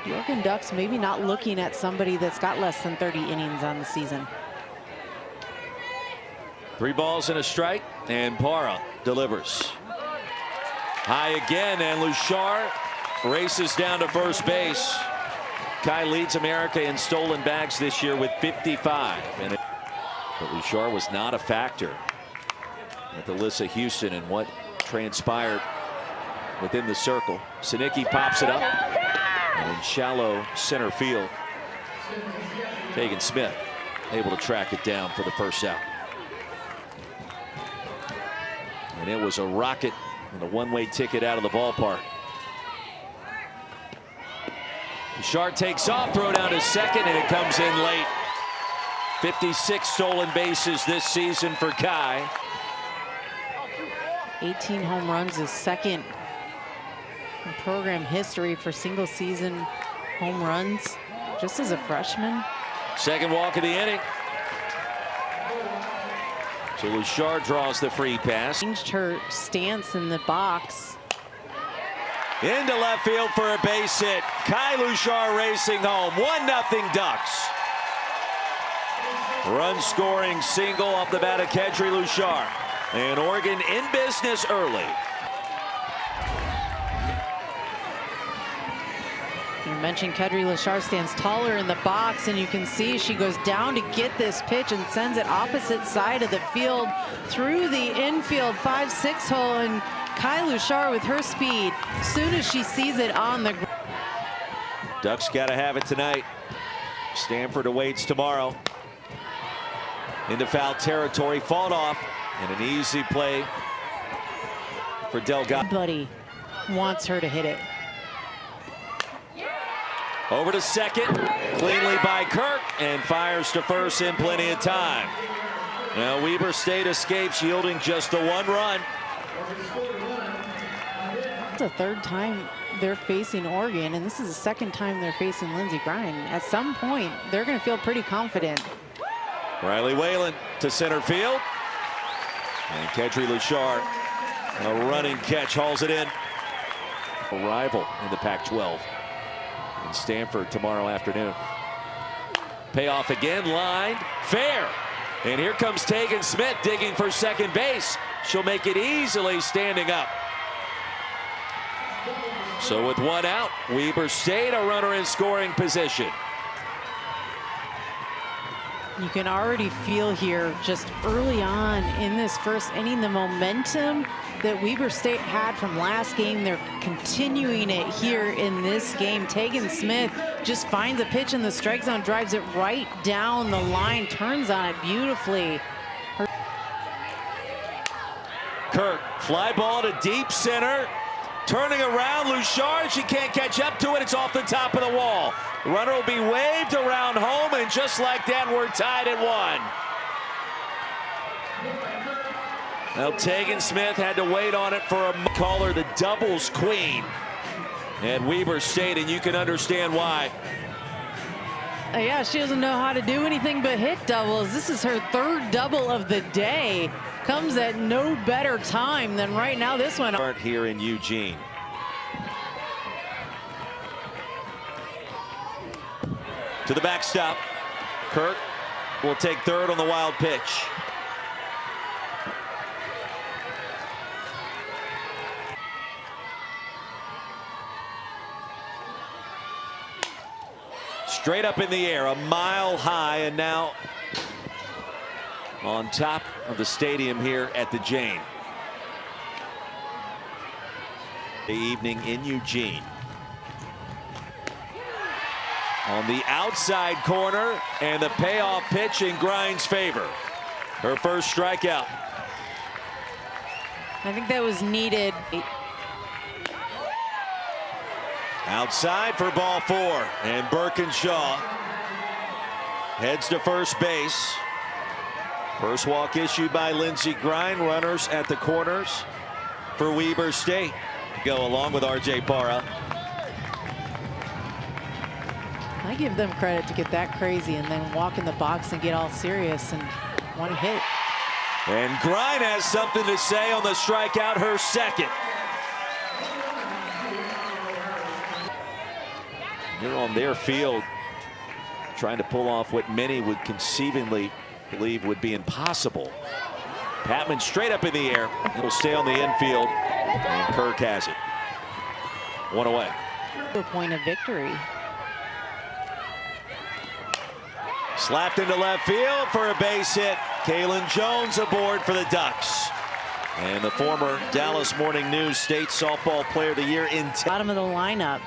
The Oregon Ducks maybe not looking at somebody that's got less than 30 innings on the season. 3 balls and a strike, and Parra delivers. High again, and Luchar races down to first base. Kai leads America in stolen bags this year with 55. But Luchar was not a factor at the Alyssa Houston and what transpired within the circle. Sinicki pops it up. And in shallow center field, Tegan Smith able to track it down for the first out. And it was a rocket and a one-way ticket out of the ballpark. Bouchard takes off, throw down to second, and it comes in late. 56 stolen bases this season for Kai. 18 home runs is second in program history for single season home runs just as a freshman. Second walk of the inning. So Luchar draws the free pass. Changed her stance in the box. Into left field for a base hit. Kai Luchar racing home. 1-0 Ducks. Run scoring single off the bat of Kedri Luchar. And Oregon in business early. You mentioned Kedri Luchar stands taller in the box, and you can see she goes down to get this pitch and sends it opposite side of the field through the infield 5-6 hole. And Kai Luchar with her speed, as soon as she sees it on the ground. Ducks got to have it tonight. Stanford awaits tomorrow. Into foul territory, fought off, and an easy play for Delgado. Everybody wants her to hit it. Over to second, cleanly by Kirk, and fires to first in plenty of time. Now Weber State escapes, yielding just the 1 run. It's the 3rd time they're facing Oregon, and this is the 2nd time they're facing Lindsey Grine. At some point, they're going to feel pretty confident. Riley Whalen to center field. And Kedri Luchar, a running catch, hauls it in. A rival in the Pac-12. In Stanford tomorrow afternoon. Payoff again, lined, fair. And here comes Tegan Smith digging for second base. She'll make it easily standing up. So with 1 out, Weber State a runner in scoring position. You can already feel here just early on in this first inning the momentum that Weber State had from last game. They're continuing it here in this game. Tegan Smith just finds a pitch in the strike zone, drives it right down the line, turns on it beautifully. Kirk, fly ball to deep center. Turning around, Luchar, she can't catch up to it. It's off the top of the wall. Runner will be waved around home, and just like that, we're tied at 1. Now Tegan Smith had to wait on it for a caller, the doubles queen at Weber State, and you can understand why. Yeah, she doesn't know how to do anything but hit doubles. This is her 3rd double of the day. Comes at no better time than right now. This one here in Eugene. To the backstop. Kirk will take 3rd on the wild pitch. Straight up in the air, a mile high, and now on top of the stadium here at the Jane. The evening in Eugene. On the outside corner, and the payoff pitch in Grine's favor. Her first strikeout. I think that was needed. Outside for ball 4, and Birkinshaw heads to first base. First walk issued by Lindsey Grine. Runners at the corners for Weber State. Go along with R.J. Parra. I give them credit to get that crazy and then walk in the box and get all serious and want to hit. And Grine has something to say on the strikeout, her 2nd. They're on their field trying to pull off what many would conceivably believe would be impossible. Patman straight up in the air. It'll stay on the infield, and Kirk has it. One away. A point of victory. Slapped into left field for a base hit. Kaylin Jones aboard for the Ducks. And the former Dallas Morning News State Softball Player of the Year in Bottom of the lineup.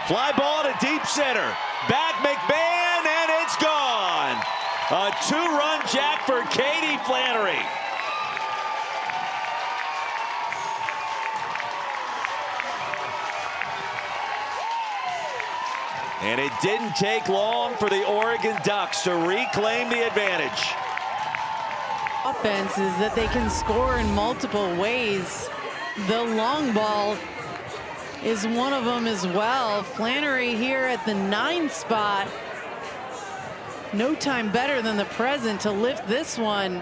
Fly ball to deep center. Back McMahon, and it's gone. A two-run jack for Katie Flannery. And it didn't take long for the Oregon Ducks to reclaim the advantage. Offense is that they can score in multiple ways. The long ball is one of them as well. Flannery here at the 9th spot. No time better than the present to lift this one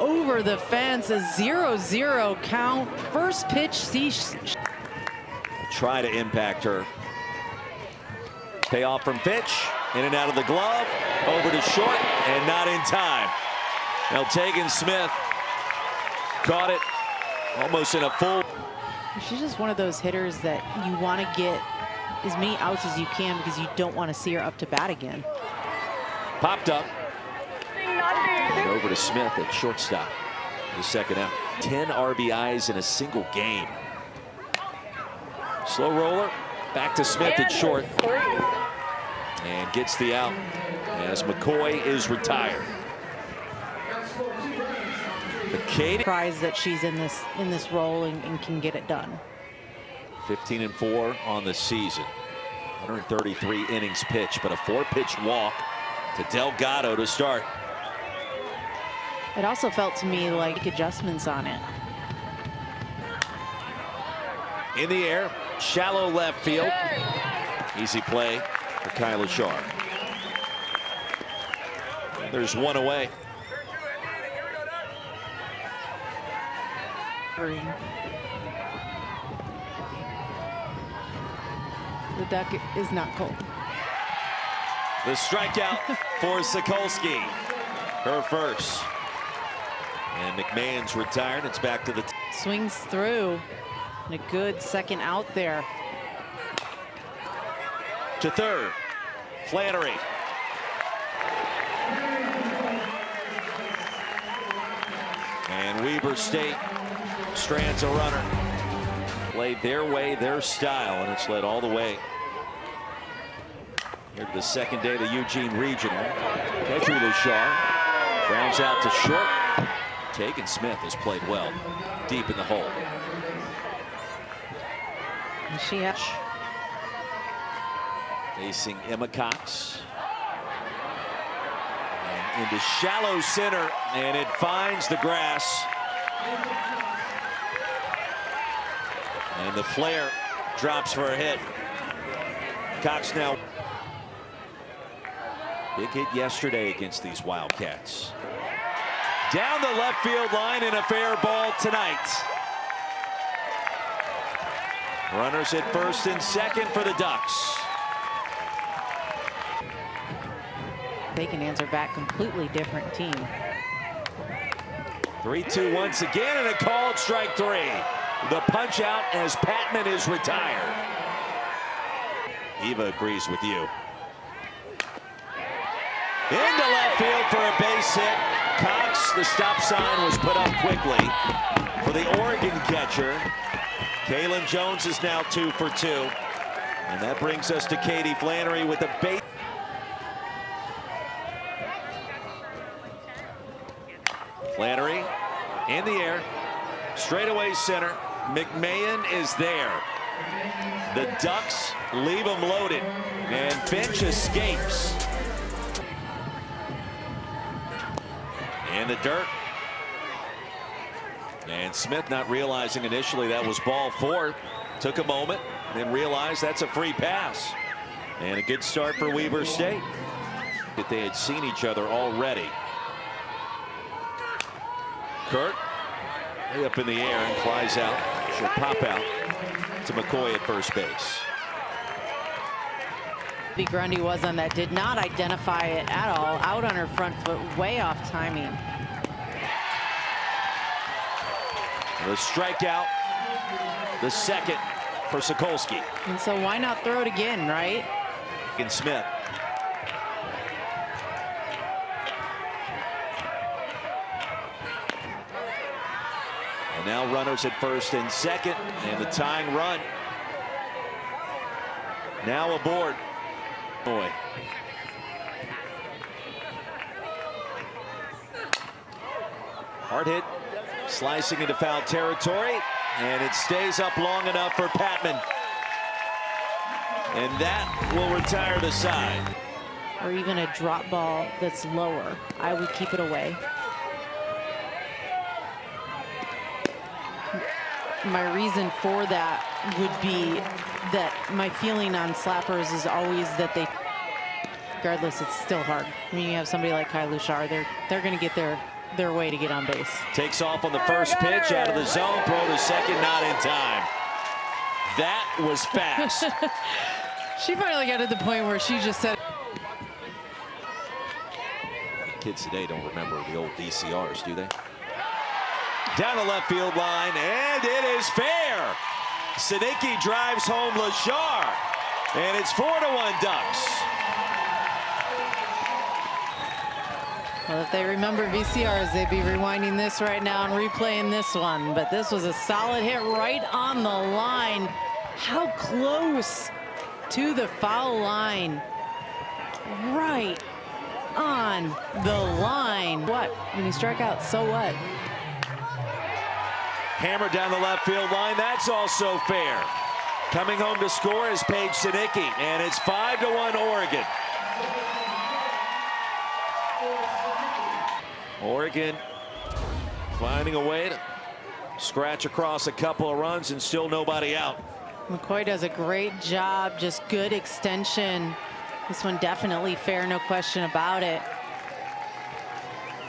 over the fence. A 0-0 count. First pitch. Try to impact her. Payoff from Fitch. In and out of the glove. Over to short, and not in time. Now Tegan Smith caught it almost in a full. She's just one of those hitters that you want to get as many outs as you can because you don't want to see her up to bat again. Popped up. And over to Smith at shortstop. The second out. 10 RBIs in a single game. Slow roller. Back to Smith at short. And gets the out as McCoy is retired. Katie, surprised that she's in this role and can get it done. 15-4 on the season. 133 innings pitched, but a 4-pitch walk to Delgado to start. It also felt to me like adjustments on it. In the air, shallow left field. Easy play for Kyla Shar. There's one away. The duck is not cold. The strikeout for Sokolsky. Her first. And McMahon's retired. It's back to the swings through. And a good second out there. To third. Flannery. And Weber State strands a runner. Played their way, their style, and it's led all the way here to the second day of the Eugene Regional. Kedri Lushar grounds out to short. Tegan Smith has played well deep in the hole. And she has facing Emma Cox. And into shallow center, and it finds the grass. And the flare drops for a hit. Cox now. Big hit yesterday against these Wildcats. Down the left field line in a fair ball tonight. Runners at first and second for the Ducks. They can answer back, completely different team. 3-2 once again, and a called strike three. The punch out as Patman is retired. Eva agrees with you. Into left field for a base hit. Cox, the stop sign was put up quickly for the Oregon catcher. Kaylin Jones is now 2 for 2. And that brings us to Katie Flannery with a base. Flannery in the air, straightaway center. McMahon is there. The Ducks leave them loaded, and Finch escapes. In the dirt. And Smith, not realizing initially that was ball 4, took a moment, then realized that's a free pass. And a good start for Weber State. That they had seen each other already. Kurt way up in the air and flies out. She'll pop out. to McCoy at first base. Grundy was on that, did not identify it at all. Out on her front foot, way off timing. The strikeout, the second for Sokolsky. And so why not throw it again, right? And Smith. And now runners at first and second, and the tying run now aboard. Boy. Hard hit, slicing into foul territory, and it stays up long enough for Patman. And that will retire the side. Or even a drop ball that's lower, I would keep it away. My reason for that would be that my feeling on slappers is always that they, regardless, it's still hard. I mean, you have somebody like Kai Lushar, they're going to get their way to get on base. Takes off on the first pitch, out of the zone, throw to second, not in time. That was fast. She finally got to the point where she just said. Kids today don't remember the old VCRs, do they? Down the left field line, and it is fair. Sinicki drives home Lashar, and it's 4-1 Ducks. Well, if they remember VCRs, they'd be rewinding this right now and replaying this one. But this was a solid hit right on the line. How close to the foul line. Right on the line. What? When you strike out, so what? Hammer down the left field line. That's also fair. Coming home to score is Paige Sinicki, and it's 5-1 Oregon. Oregon finding a way to scratch across a couple of runs and still nobody out. McCoy does a great job, just good extension. This one definitely fair, no question about it.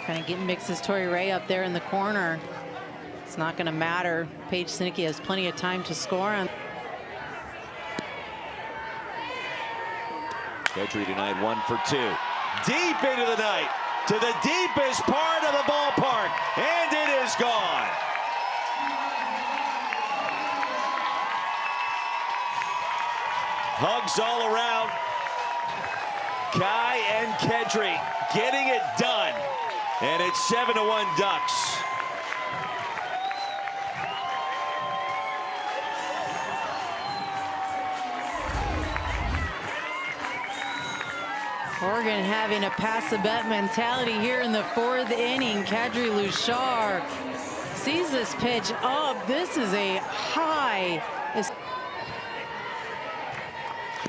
Kind of mixes Tori Ray up there in the corner. It's not going to matter. Paige Sinicki has plenty of time to score on. Petrie tonight 1 for 2. Deep into the night, to the deepest part of the ballpark, and it is gone. Hugs all around. Kai and Kedry getting it done, and it's 7-1 Ducks. Oregon having a pass the bet mentality here in the 4th inning. Kadri Lushar sees this pitch up. This is a high.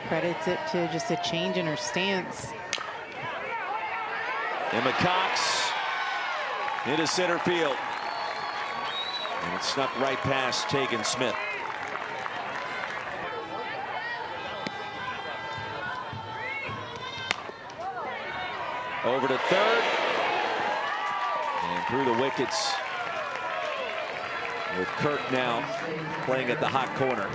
Credits it to just a change in her stance. Emma Cox into center field. And it snuck right past Tegan Smith. Over to third. And through the wickets. With Kirk now playing at the hot corner.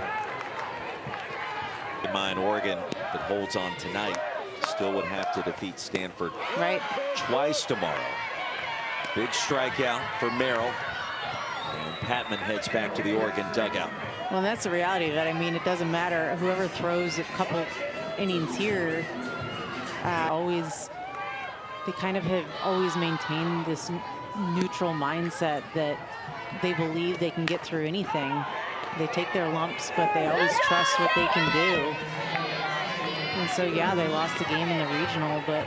In mind, Oregon, that holds on tonight, still would have to defeat Stanford twice tomorrow. Big strikeout for Merrill. And Patman heads back to the Oregon dugout. Well, that's the reality of it. I mean, it doesn't matter. Whoever throws a couple innings here, they kind of have always maintained this neutral mindset that they believe they can get through anything. They take their lumps, but they always trust what they can do. And so, yeah, they lost the game in the regional, but.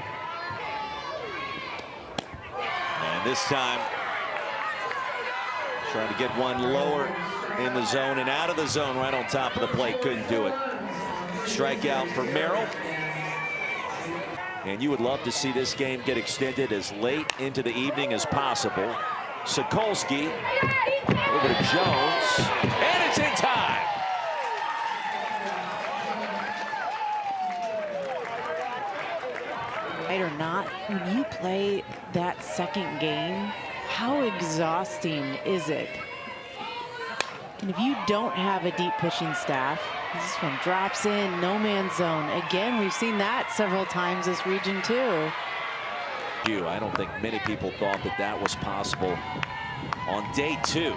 And this time, trying to get one lower in the zone and out of the zone right on top of the plate. Couldn't do it. Strikeout for Merrill. And you would love to see this game get extended as late into the evening as possible. Sokolsky over to Jones, and it's in time. Right or not, when you play that second game, how exhausting is it? And if you don't have a deep pitching staff, this one drops in, no man's zone. Again, we've seen that several times this region too. I don't think many people thought that that was possible on day 2.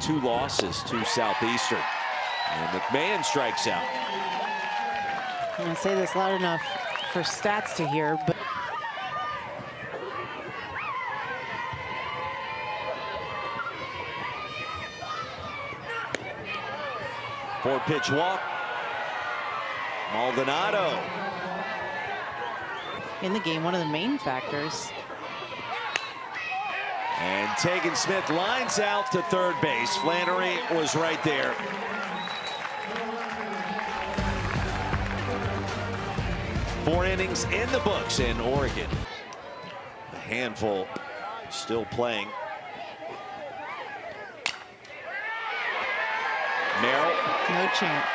2 losses to Southeastern. And McMahon strikes out. I'm going to say this loud enough for stats to hear, but 4-pitch walk. Maldonado. in the game, one of the main factors. And Tegan Smith lines out to third base. Flannery was right there. Four innings in the books in Oregon. A handful still playing. Merrill. No chance.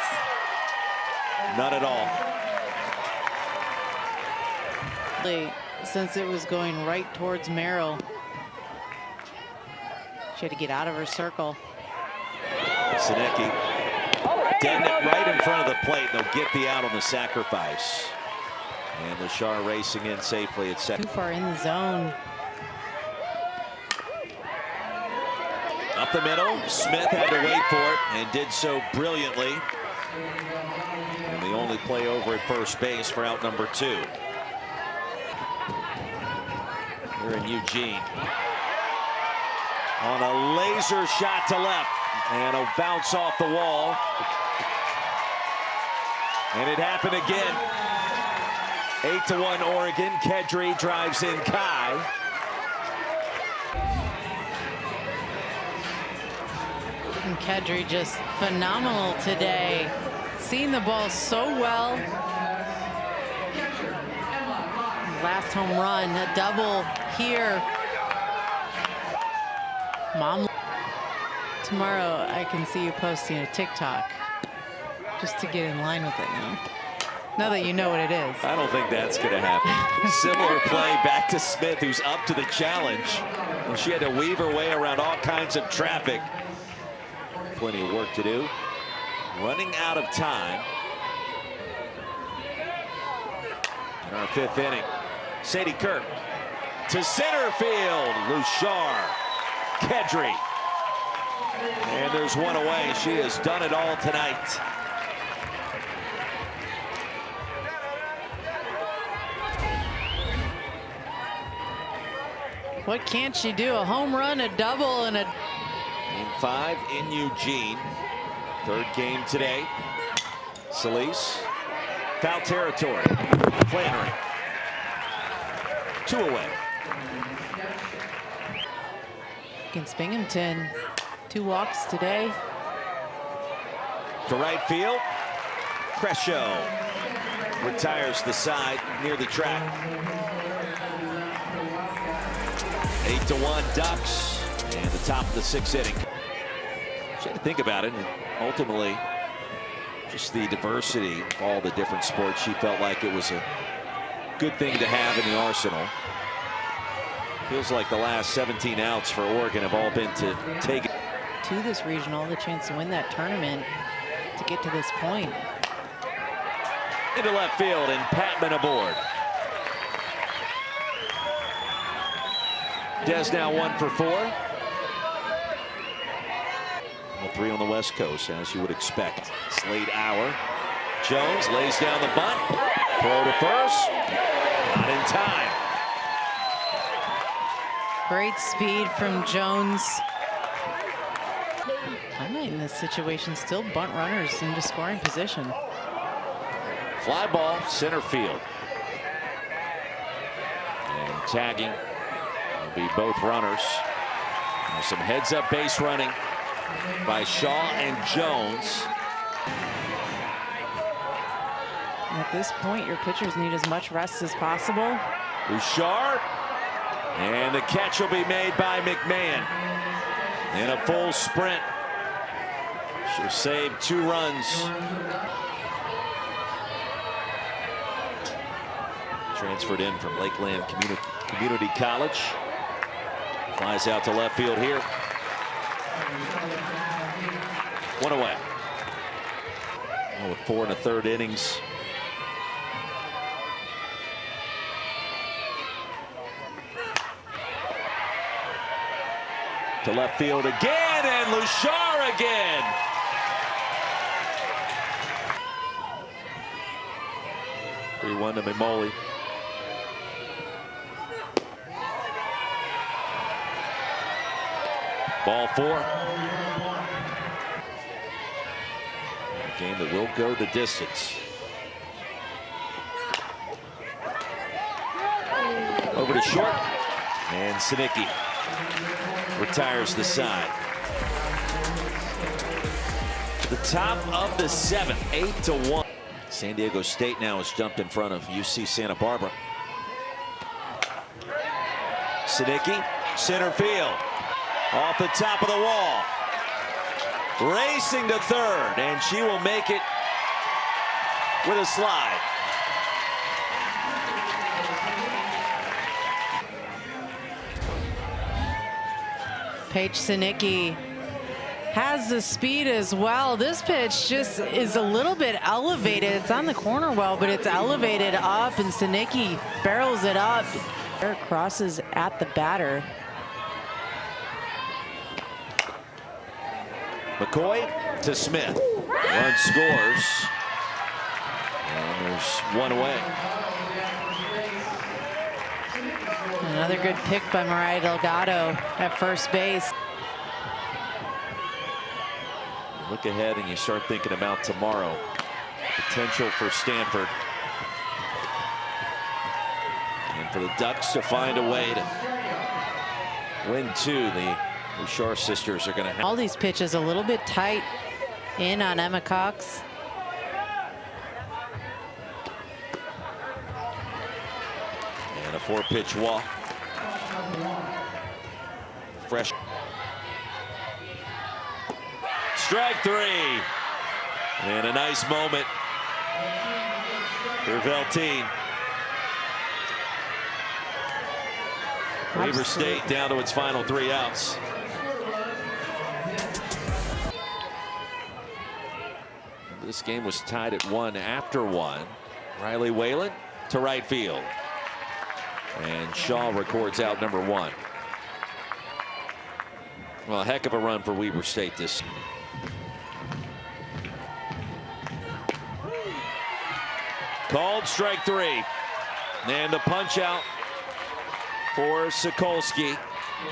None at all. Since it was going right towards Merrill, she had to get out of her circle. Sinecki deading it right in front of the plate. They'll get the out on the sacrifice. And Lashar racing in safely at second. Too far in the zone. Up the middle, Smith had to wait for it and did so brilliantly. And the only play over at first base for out number 2. Here in Eugene. On a laser shot to left. And a bounce off the wall. And it happened again. 8-1 Oregon. Kedry drives in Kai. And Kedry just phenomenal today. Seeing the ball so well. Last home run, a double here. Mom, tomorrow I can see you posting a TikTok just to get in line with it now that you know what it is. I don't think that's going to happen. Similar play back to Smith, who's up to the challenge. And she had to weave her way around all kinds of traffic. Plenty of work to do. Running out of time. In our 5th inning, Sadie Kirk to center field. Lushar, Kedry. And there's one away. She has done it all tonight. What can't she do? A home run, a double, and a... Game 5 in Eugene. 3rd game today. Solis. Foul territory. Flannery. 2 away. Against Binghamton. 2 walks today. To right field. Crescio retires the side near the track. 8-1 Ducks, and the top of the 6th inning. She had to think about it, and ultimately, just the diversity of all the different sports, she felt like it was a good thing to have in the arsenal. Feels like the last 17 outs for Oregon have all been to take it to this regional, the chance to win that tournament to get to this point. into left field, and Patman aboard. Des now 1 for 4. Well, 3 on the West Coast, as you would expect. Slade Hour. Jones lays down the bunt. Throw to first. Not in time. Great speed from Jones. I might in this situation still bunt runners into scoring position. Fly ball, center field. And tagging will be both runners. There's some heads-up base running by Shaw and Jones. And at this point, your pitchers need as much rest as possible. Bouchard. And the catch will be made by McMahon. In a full sprint. She'll save 2 runs. Transferred in from Lakeland Community College. Flies out to left field here. One away. Oh, with 4 1/3 innings. To left field again, and Luchar again. 3-1 to Mimoli. Ball 4. A game that will go the distance. Over to short, and Sinicki retires the side. To the top of the 7th, 8-1. San Diego State now has jumped in front of UC Santa Barbara. Sinicki, center field, off the top of the wall, racing to third, and she will make it with a slide. Paige Sinicki has the speed as well. This pitch just is a little bit elevated. It's on the corner well, but it's elevated up, and Sinicki barrels it up. There crosses at the batter. McCoy to Smith. Run scores. And there's one away. Another good pick by Mariah Delgado at first base. Look ahead and you start thinking about tomorrow. Potential for Stanford. And for the Ducks to find a way to win 2. The Luchar sisters are going to have all these pitches a little bit tight in on Emma Cox. And a 4-pitch walk. Fresh. Strike 3. And a nice moment for Velteen. Weber State down to its final 3 outs. This game was tied at 1 after 1. Riley Whalen to right field. And Shaw records out number 1. Well, a heck of a run for Weber State this. Called strike 3. And the punch out for Sokolsky.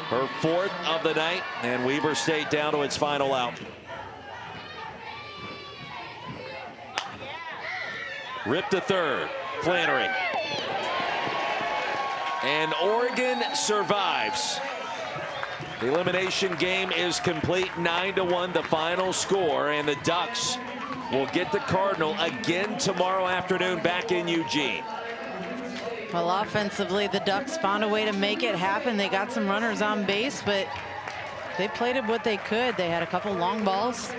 Her 4th of the night, and Weber State down to its final out. Rip to third, Flannery. And Oregon survives. The elimination game is complete, 9-1 the final score, and the Ducks will get the Cardinal again tomorrow afternoon back in Eugene. Well, offensively, the Ducks found a way to make it happen. They got some runners on base, but they played it what they could. They had a couple long balls.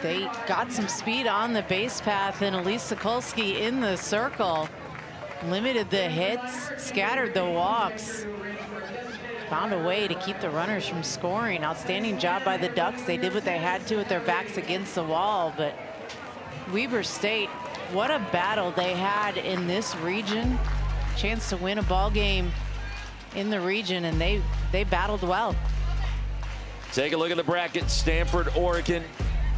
They got some speed on the base path, and Elise Sokolsky in the circle limited the hits, scattered the walks, found a way to keep the runners from scoring. Outstanding job by the Ducks. They did what they had to with their backs against the wall, but Weber State, what a battle they had in this region. Chance to win a ball game in the region, and they battled well. Take a look at the bracket. Stanford, Oregon,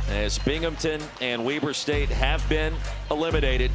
as Binghamton and Weber State have been eliminated.